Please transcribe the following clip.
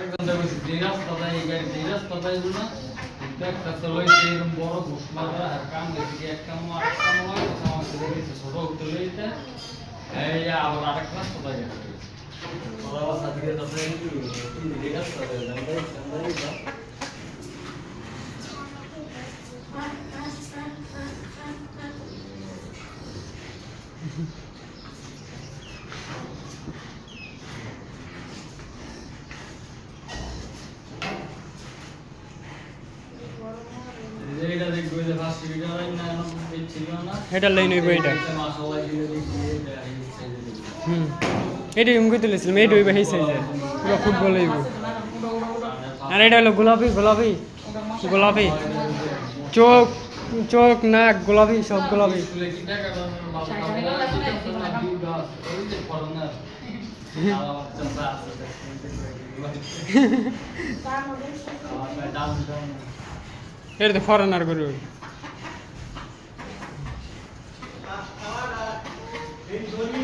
যে রাস্তাটাই এই গাড়ি যে রাস্তাটাই না একটা তো লই এরকম বড় ঘোষণা আর কাম দিকে এক কাম আর কাম হয় আমার সাথে গেছে ছোট হতে লইতে এই আবার আরেকটা রাস্তা গেছে ওরা সাথে তো এই রাস্তাটা জানতে এটা লাইন হইব এটা এটা এমনি তুলেছিলাম এইটা হইব সেই সাইজে পুরো ফুটবল হইব আর এটা হলো গোলাপি গোলাপি গোলাপি চোখ চোখ নাক গোলাপি সব গোলাপি এটা তো ফরেনার গরু এই জমি